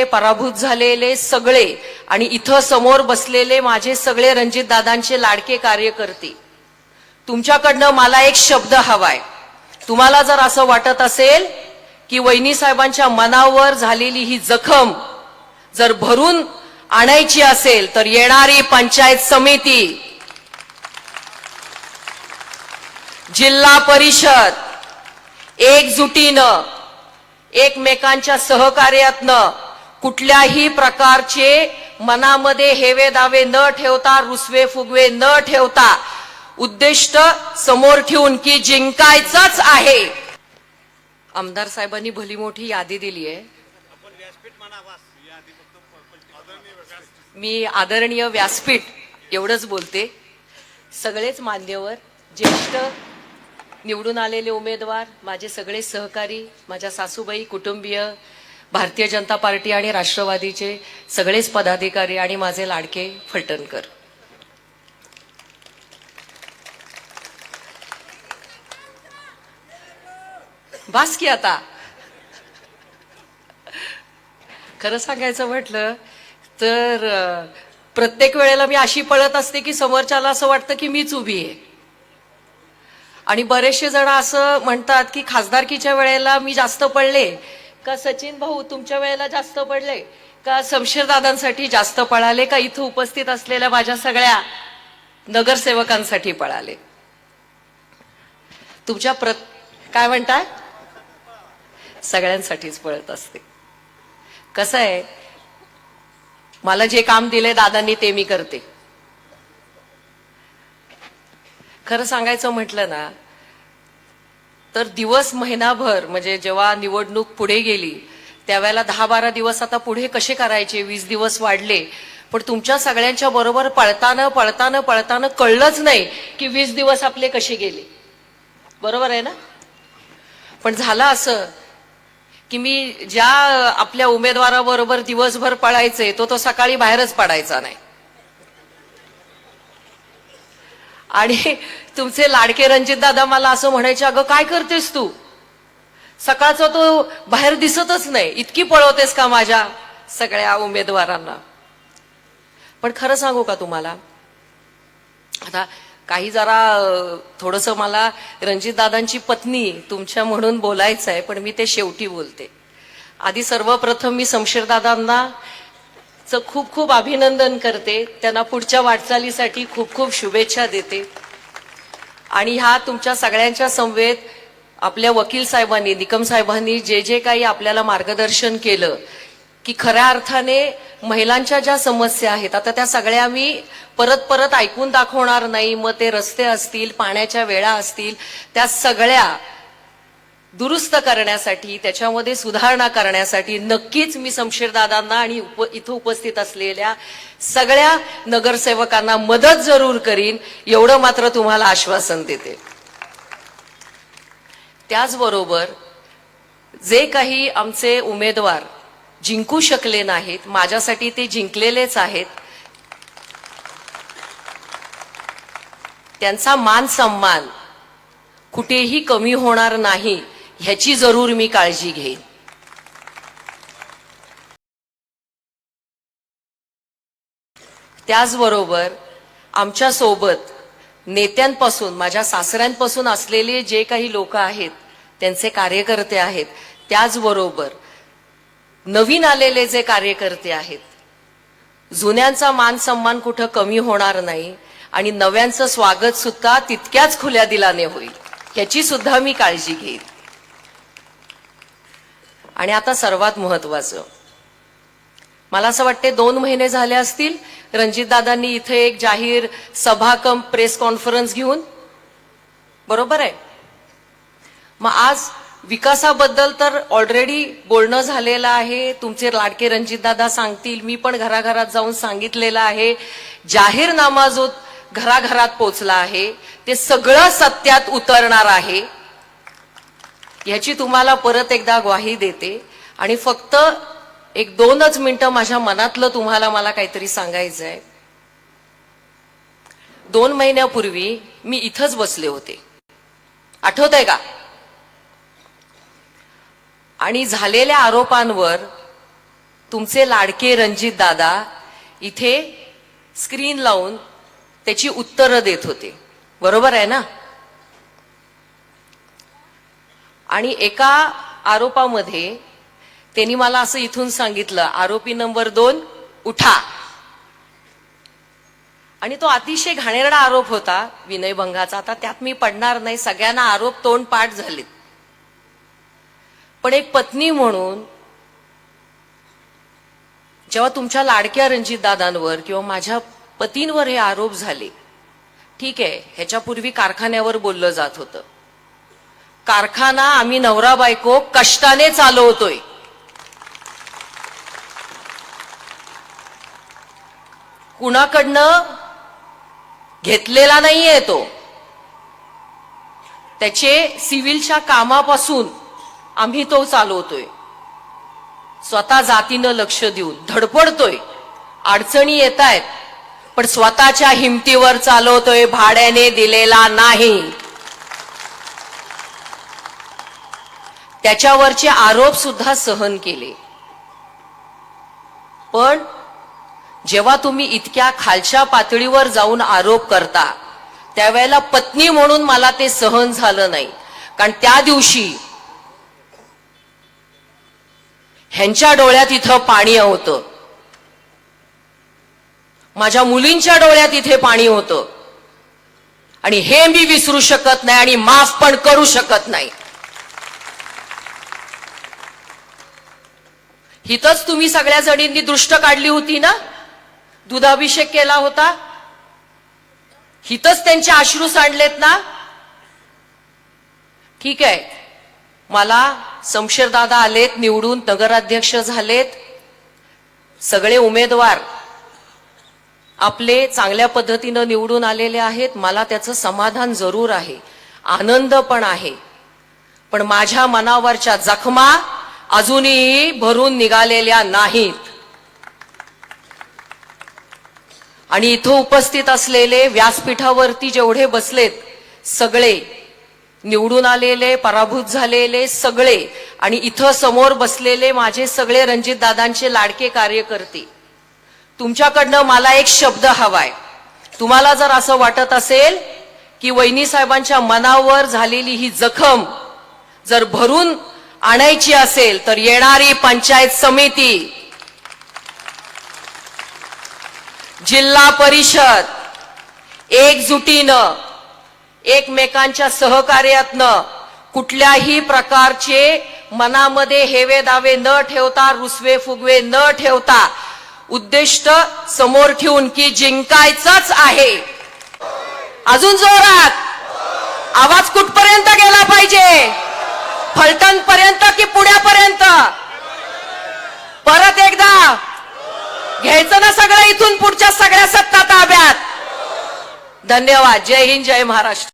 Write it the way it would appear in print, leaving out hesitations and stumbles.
झालेले, पराभूत झालेले सगळे आणि इथं समोर बसलेले माझे सगळे रणजितदादांचे लाडके कार्यकर्ते, तुमच्याकडनं मला एक शब्द हवाय. तुम्हाला जर असं वाटत असेल की वहिनी साहेबांच्या मनावर झालेली ही जखम जर भरून आणायची असेल तर येणारी पंचायत समिती, जिल्हा परिषद एकजुटीनं एकमेकांच्या सहकार्यातनं कुठल्याही प्रकारचे मनामध्ये हेवे दावे न ठेवता, रुसवे फुगवे न ठेवता, उद्दिष्ट समोर ठेवून की जिंकायचंच आहे. आमदार साहेबांनी भली मोठी यादी दिली आहे. मी आदरणीय व्यासपीठ एवढंच बोलते. सगळेच मान्यवर, ज्येष्ठ निवडून आलेले उमेदवार, माझे सगळे सहकारी, माझ्या सासूबाई, कुटुंबीय, भारतीय जनता पार्टी आणि राष्ट्रवादीचे सगळेच पदाधिकारी आणि माझे लाडके फलटणकर, बास की आता. खरं सांगायचं म्हटलं तर प्रत्येक वेळेला मी अशी पळत असते की समोरच्याला असं वाटतं की मीच उभी आहे. आणि बरेचसे जण असं म्हणतात की खासदारकीच्या वेळेला मी जास्त पडले का, सचिन भाऊ तुमच्या वेळेला जास्त पडले का, शमशेरदादांसाठी जास्त पळाले का, इथं उपस्थित असलेल्या माझ्या सगळ्या नगरसेवकांसाठी पळाले. तुमच्या काय म्हणताय, सगळ्यांसाठीच पळत असते. कसं आहे, मला जे काम दिले दादांनी ते मी करते. खरं सांगायचं म्हटलं ना तर दिवस महिनाभर, म्हणजे जेव्हा निवडणूक पुढे गेली त्यावेळेला 10-12 दिवस आता पुढे कसे करायचे, 20 दिवस वाढले. पण तुमच्या सगळ्यांच्या बरोबर पळताना पळताना पळताना कळलंच नाही की 20 दिवस आपले कसे गेले. बरोबर आहे ना. पण झालं असं की मी ज्या आपल्या उमेदवाराबरोबर दिवसभर पळायचे तो सकाळी बाहेरच पडायचा नाही. आणि तुमचे लाडके रणजितदादा मला असं म्हणायचे, अगं काय करतेस तू, सकाळचा तो बाहेर दिसतच नाही, इतकी पळवतेस का माझ्या सगळ्या उमेदवारांना. पण खरं सांगू का तुम्हाला, आता काही जरा थोडंसं मला रणजितदादांची पत्नी तुमच्या म्हणून बोलायचं आहे, पण मी ते शेवटी बोलते. आधी सर्वप्रथम मी शमशेरदादांना खूप खूप अभिनंदन करते, त्यांना पुढच्या वाटचालीसाठी खूप खूप शुभेच्छा देते. आणि ह्या तुमच्या सगळ्यांच्या समवेत आपल्या वकील साहेबांनी, निकम साहेबांनी जे जे काही आपल्याला मार्गदर्शन केलं की खऱ्या अर्थाने महिलांच्या ज्या समस्या आहेत आता त्या सगळ्या मी परत परत ऐकून दाखवणार नाही. मग ते रस्ते असतील, पाण्याच्या वेळा असतील, त्या सगळ्या दुरुस्त करण्यासाठी, त्याच्यामध्ये सुधारणा करण्यासाठी नक्कीच मी शमशेरदादांना आणि इथं उपस्थित असलेल्या सगळ्या नगरसेवकांना मदत जरूर करीन, एवढं मात्र तुम्हाला आश्वासन देते. त्याचबरोबर जे काही आमचे उमेदवार जिंकू शकले नाहीत, माझ्यासाठी ते जिंकलेलेच आहेत, त्यांचा मान सन्मान कुठेही कमी होणार नाही ह्याची जरूर मी काळजी घेईन. त्याचबरोबर आमच्या सोबत नेत्यांपासून, माझ्या सासऱ्यांपासून असलेले जे काही लोक आहेत, त्यांचे कार्यकर्ते आहेत, त्याचबरोबर नवीन आलेले जे कार्यकर्ते आहेत, जुन्यांचा मान सन्मान कुठं कमी होणार नाही आणि नव्यांचं स्वागत सुद्धा तितक्याच खुल्या दिलाने होईल याची सुद्धा मी काळजी घेईन. आणि आता सर्वात महत्वाचं, मला असं वाटते 2 महिने झाले असतील रणजितदादांनी इथे एक जाहीर सभा कम प्रेस कॉन्फरन्स घेऊन, बरोबर आहे. मग आज विकासाबद्दल तर ऑलरेडी बोलणं झालेलं आहे, तुमचे लाडके रणजितदादा सांगतील, मी पण घराघरात जाऊन सांगितलेलं आहे. जाहीरनामा जो घराघरात पोचला आहे ते सगळं सत्यात उतरणार आहे याची तुम्हाला परत एकदा ग्वाही देते. आणि फक्त 1-2च मिनिटं माझ्या मनातलं तुम्हाला मला काहीतरी सांगायचं आहे. 2 महिन्यापूर्वी मी इथंच बसले होते, आठवतंय का, आणि झालेल्या आरोपांवर तुमचे लाडके रणजित दादा इथे स्क्रीन लावून त्याची उत्तरं देत होते, बरोबर आहे ना? आणि एका आरोपामध्ये त्यांनी मला असं इथून सांगितलं, आरोपी नंबर 2 उठा. आणि तो अतिशय घाणेरडा आरोप होता विनयभंगाचा. आता त्यात मी पडणार नाही, सगळ्यांना आरोप तोंडपाठ झालेत. पण एक पत्नी म्हणून जेव्हा तुमच्या लाडक्या रणजितदादांवर किंवा माझ्या पतींवर हे आरोप झाले, ठीक आहे, ह्याच्यापूर्वी कारखान्यावर बोललं जात होतं. कारखाना आम्ही नवरा बायको कष्टाने चालवतोय. कुणाकडनं घेतलेला नाहीये तो. त्याचे सिव्हिलच्या कामापासून आम्ही तो चालवतोय. स्वतः जातीनं लक्ष देऊन धडपडतोय. अडचणी येत आहेत, पण स्वतःच्या हिमतीवर चालवतोय, भाड्याने दिलेला नाही. त्याच्यावरचे आरोप सुद्धा सहन केले. पण जेव्हा तुम्ही इतक्या खालच्या पातळीवर जाऊन आरोप करता, त्यावेळेला पत्नी म्हणून मला ते सहन झालं नाही. कारण त्या दिवशी ह्यांच्या डोळ्यात इथं पाणी होतं, माझ्या मुलींच्या डोळ्यात इथे पाणी होतं. आणि हे मी विसरू शकत नाही आणि माफ पण करू शकत नाही. हितच तुम्ही सगळ्या जणींनी दृष्ट काढली होती ना, दुधाभिषेक केला होता, हितच त्यांचे अश्रू सांडलेत ना. ठीक आहे, मला शमशेरदादा आलेत निवडून, नगराध्यक्ष झालेत, सगळे उमेदवार आपले चांगल्या पद्धतीनं निवडून आलेले आहेत. मला त्याचं समाधान जरूर आहे, आनंद पण आहे. पण माझ्या मनावरच्या जखमा अजूनही भरून निघालेल्या नाहीत. आणि इथं उपस्थित असलेले, व्यासपीठावरती जेवढे बसलेत, सगळे निवडून आलेले, पराभूत झालेले सगळे, आणि इथं समोर बसलेले माझे सगळे रणजितदादांचे लाडके कार्यकर्ते, तुमच्याकडनं मला एक शब्द हवाय. तुम्हाला जर असं वाटत असेल की वहिनी साहेबांच्या मनावर झालेली ही जखम जर भरून आणायची असेल, तर येणारी पंचायत समिती, जिल्हा परिषद एकजुटीनं, एकमेकांच्या सहकार्यातनं, कुठल्याही प्रकारचे मनामध्ये हेवे दावे न ठेवता, रुसवे फुगवे न ठेवता, उद्दिष्ट समोर ठेवून की जिंकायचंच आहे. अजून जोरात आवाज कुठपर्यंत गेला पाहिजे? फलटण पर्यंत की पुण्यापर्यंत? परत एकदा घ्यायचं ना सगळं इथून पुढच्या सगळ्या सत्ता ताब्यात. धन्यवाद. जय हिंद, जय महाराष्ट्र.